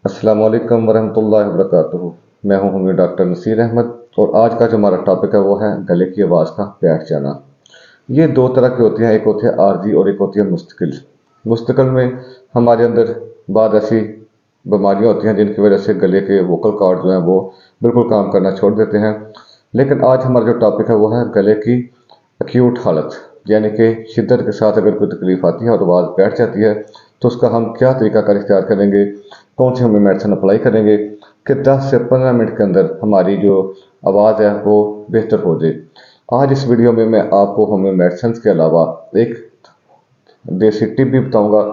अस्सलाम वालेकुम वरहमतुल्लाहि वबरकातुहू। मैं हूँ डॉक्टर नसीर अहमद और आज का जो हमारा टॉपिक है वो है गले की आवाज़ का बैठ जाना। ये दो तरह की होती हैं, एक होती है आर्जी और एक होती है मुस्तकिल। मुस्तकिल में हमारे अंदर बाद ऐसी बीमारियाँ होती हैं जिनकी वजह से गले के वोकल कॉर्ड जो हैं वो बिल्कुल काम करना छोड़ देते हैं। लेकिन आज हमारा जो टॉपिक है वो है गले की एक्यूट हालत, यानी कि शिद्दत के साथ अगर कोई तकलीफ आती है और आवाज़ बैठ जाती है तो उसका हम क्या तरीकाकार इख्तियार करेंगे, कौन सी हमें मेडिसिन अप्लाई करेंगे कि 10 से 15 मिनट के अंदर हमारी जो आवाज़ है वो बेहतर हो जाए। आज इस वीडियो में मैं आपको हमें मेडिसिन के अलावा एक देसी टिप भी बताऊंगा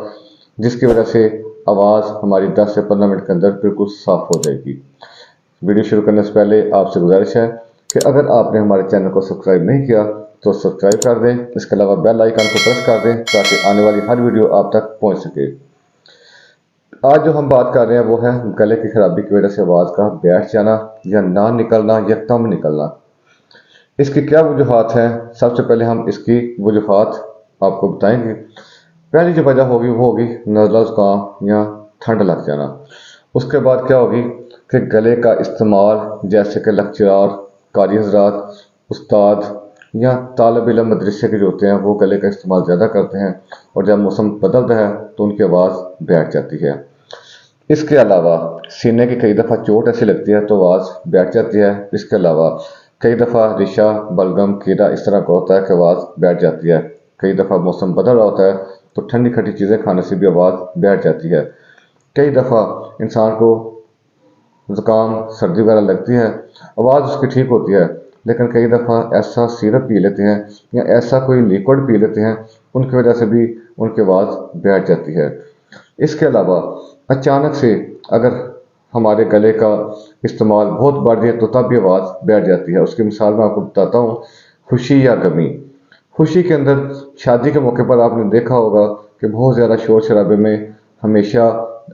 जिसकी वजह से आवाज़ हमारी 10 से 15 मिनट के अंदर बिल्कुल साफ़ हो जाएगी। वीडियो शुरू करने से पहले आपसे गुजारिश है कि अगर आपने हमारे चैनल को सब्सक्राइब नहीं किया तो सब्सक्राइब कर दें। इसके अलावा बेल आइकन को प्रेस कर दें ताकि आने वाली हर वीडियो आप तक पहुंच सके। आज जो हम बात कर रहे हैं वो है गले की खराबी की वजह से आवाज़ का बैठ जाना या ना निकलना या कम निकलना। इसकी क्या वजूहात हैं? सबसे पहले हम इसकी वजूहात आपको बताएंगे। पहली जो वजह होगी वो होगी नज़ला ज़ुकाम या ठंड लग जाना। उसके बाद क्या होगी कि गले का इस्तेमाल, जैसे कि लेक्चरार, कारी हज़रात, उस्ताद या तालिब इल्म मदरसे के जो होते हैं वो गले का इस्तेमाल ज़्यादा करते हैं और जब मौसम बदलता है तो उनकी आवाज़ बैठ जाती है। इसके अलावा सीने की कई दफ़ा चोट ऐसी लगती है तो आवाज़ बैठ जाती है। इसके अलावा कई दफ़ा रिशा, बलगम, कीड़ा इस तरह का होता है कि आवाज़ बैठ जाती है। कई दफ़ा मौसम बदल रहा होता है तो ठंडी खट्टी चीज़ें खाने से भी आवाज़ बैठ जाती है। कई दफ़ा इंसान को ज़ुकाम, सर्दी वगैरह लगती है, आवाज़ उसकी ठीक होती है, लेकिन कई दफ़ा ऐसा सिरप पी लेते हैं या ऐसा कोई लिक्विड पी लेते हैं उनकी वजह से भी उनकी आवाज़ बैठ जाती है। इसके अलावा अचानक से अगर हमारे गले का इस्तेमाल बहुत बढ़ जाए तो तब भी आवाज़ बैठ जाती है। उसकी मिसाल मैं आपको बताता हूँ, खुशी या गमी। खुशी के अंदर शादी के मौके पर आपने देखा होगा कि बहुत ज़्यादा शोर शराबे में हमेशा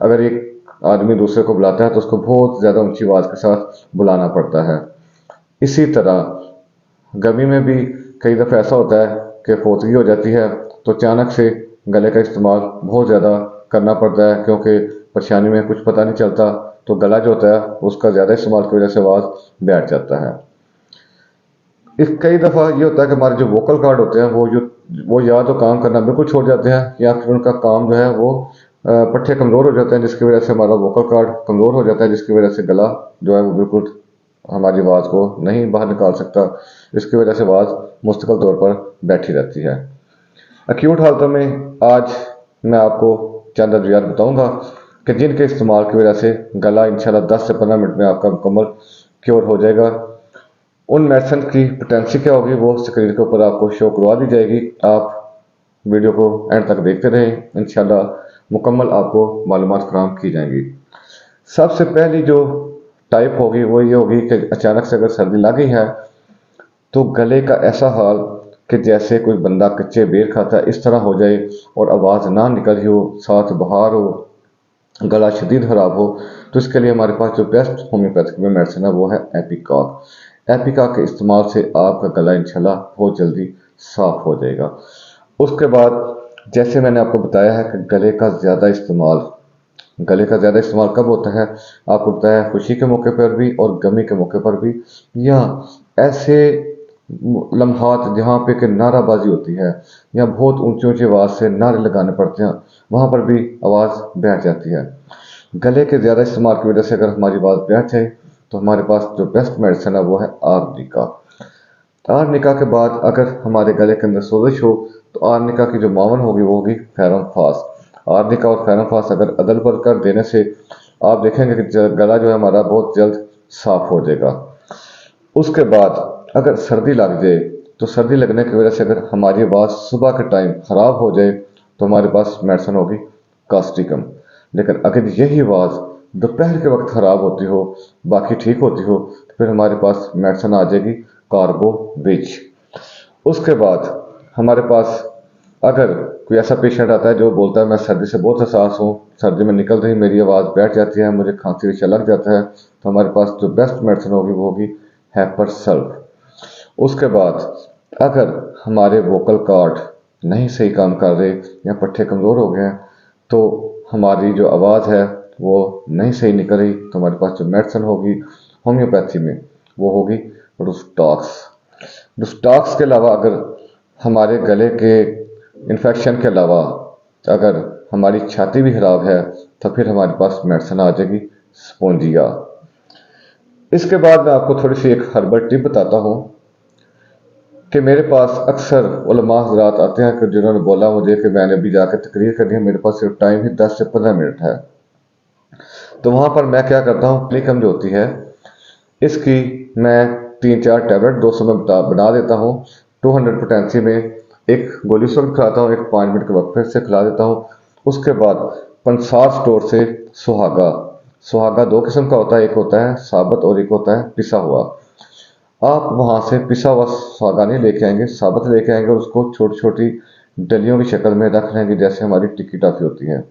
अगर एक आदमी दूसरे को बुलाता है तो उसको बहुत ज़्यादा ऊंची आवाज़ के साथ बुलाना पड़ता है। इसी तरह गमी में भी कई दफ़ा ऐसा होता है कि फोतगी हो जाती है तो अचानक से गले का इस्तेमाल बहुत ज़्यादा करना पड़ता है, क्योंकि परेशानी में कुछ पता नहीं चलता तो गला जो होता है उसका ज़्यादा इस्तेमाल की वजह से आवाज़ बैठ जाता है। कई दफ़ा ये होता है कि हमारे जो वोकल कॉर्ड होते हैं वो या तो काम करना बिल्कुल छोड़ जाते हैं या फिर उनका काम जो है वो पट्टे कमज़ोर हो जाते हैं, जिसकी वजह से हमारा वोकल कॉर्ड कमज़ोर हो जाता है, जिसकी वजह से गला जो है वो बिल्कुल हमारी आवाज़ को नहीं बाहर निकाल सकता। इसकी वजह से आवाज़ मुस्तकिल तौर पर बैठी रहती है। एक्यूट हालतों में आज मैं आपको चंद अद्वियात बताऊंगा कि जिनके इस्तेमाल की वजह से गला इंशाल्लाह 10 से 15 मिनट में आपका मुकम्मल क्योर हो जाएगा। उन मेडिसिन की पोटेंसी क्या होगी वो स्क्रीन के ऊपर आपको शो करवा दी जाएगी। आप वीडियो को एंड तक देखते रहें, इंशाल्लाह मुकम्मल आपको मालूमात फराहम की जाएंगी। सबसे पहली जो टाइप होगी वो ये होगी कि अचानक से अगर सर्दी लग गई है तो गले का ऐसा हाल कि जैसे कोई बंदा कच्चे बेर खाता है इस तरह हो जाए और आवाज़ ना निकल रही हो, साथ बुखार हो, गला शदीद खराब हो, तो इसके लिए हमारे पास जो बेस्ट होम्योपैथिक में मेडिसिन है वो है एपिकॉक। एपिकॉक के इस्तेमाल से आपका गला इंशाल्लाह बहुत जल्दी साफ हो जाएगा। उसके बाद जैसे मैंने आपको बताया है कि गले का ज़्यादा इस्तेमाल कब होता है, आपको पता है खुशी के मौके पर भी और गमी के मौके पर भी, या ऐसे लम्हात जहाँ पे कि नाराबाजी होती है या बहुत ऊंची ऊंची आवाज़ से नारे लगाने पड़ते हैं, वहाँ पर भी आवाज़ बैठ जाती है। गले के ज़्यादा इस्तेमाल की वजह से अगर हमारी आवाज़ बैठ जाए तो हमारे पास जो बेस्ट मेडिसिन है वो है आर्निका। आर्निका के बाद अगर हमारे गले के अंदर सोजिश हो तो आर्निका की जो मावन होगी वो होगी फेरम फास। आर्निका और फेरम फास अगर अदल बदल कर देने से आप देखेंगे कि गला जो है हमारा बहुत जल्द साफ हो जाएगा। उसके बाद अगर सर्दी लग जाए तो सर्दी लगने की वजह से अगर हमारी आवाज़ सुबह के टाइम ख़राब हो जाए तो हमारे पास मेडिसिन होगी कास्टिकम। लेकिन अगर यही आवाज़ दोपहर के वक्त ख़राब होती हो, बाकी ठीक होती हो, तो फिर हमारे पास मेडिसिन आ जाएगी कार्बोविच। उसके बाद हमारे पास अगर कोई ऐसा पेशेंट आता है जो बोलता है मैं सर्दी से बहुत हसास हूँ, सर्दी में निकल रही मेरी आवाज़ बैठ जाती है, मुझे खांसी रिशा लग जाता है, तो हमारे पास जो बेस्ट मेडिसिन होगी वो होगी हैपरसल्फ। उसके बाद अगर हमारे वोकल कॉर्ड नहीं सही काम कर रहे या पट्टे कमज़ोर हो गए हैं तो हमारी जो आवाज़ है वो नहीं सही निकल रही तो हमारे पास जो मेडिसिन होगी होम्योपैथी में वो होगी रुस्टॉक्स। रुस्टॉक्स के अलावा अगर हमारे गले के इन्फेक्शन के अलावा अगर हमारी छाती भी खराब है तो फिर हमारे पास मेडिसिन आ जाएगी स्पोंजिया। इसके बाद मैं आपको थोड़ी सी एक हर्बल टिप बताता हूँ कि मेरे पास अक्सर उलमा हज़रात आते हैं कि जिन्होंने बोला मुझे कि मैंने अभी जाकर तकरीर करनी है, मेरे पास सिर्फ टाइम ही 10 से 15 मिनट है। तो वहाँ पर मैं क्या करता हूँ, क्लिकम जो होती है इसकी मैं 3-4 टैबलेट 200 में बना देता हूँ। 200 पोटेंसी में एक गोली सुबह खिलाता हूँ, एक 5 मिनट के वक्फे से खिला देता हूँ। उसके बाद पंसार स्टोर से सुहागा 2 किस्म का होता है, एक होता है साबुत और एक होता है पिसा हुआ। आप वहाँ से पिसा हुआ सुहागा नहीं लेके आएंगे, साबुत लेके आएंगे और उसको छोटी छोटी डलियों की शक्ल में रख लेंगे जैसे हमारी टिक्की टाफी होती है।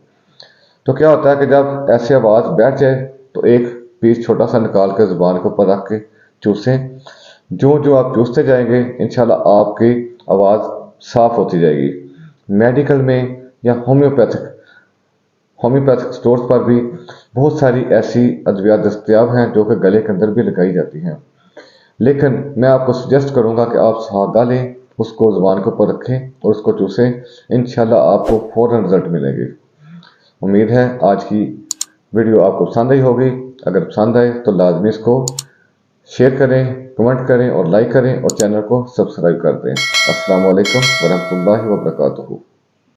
तो क्या होता है कि जब ऐसी आवाज़ बैठ जाए तो एक पीस छोटा सा निकाल कर ज़ुबान के ऊपर रख के चूसें। जो आप चूसते जाएंगे इंशाल्लाह आपकी आवाज़ साफ होती जाएगी। मेडिकल में या होम्योपैथिक स्टोर्स पर भी बहुत सारी ऐसी अद्वियात दस्तयाब हैं जो कि गले के अंदर भी लगाई जाती हैं, लेकिन मैं आपको सजेस्ट करूंगा कि आप सुहागा लें, उसको ज़ुबान के ऊपर रखें और उसको चूसें। इंशाल्लाह आपको फ़ौरन रिजल्ट मिलेंगे। उम्मीद है आज की वीडियो आपको पसंद आई होगी। अगर पसंद आए तो लाजमी इसको शेयर करें, कमेंट करें और लाइक करें और चैनल को सब्सक्राइब कर दें। अस्सलाम वालेकुम वरहमतुल्लाहि वबरकातुहू।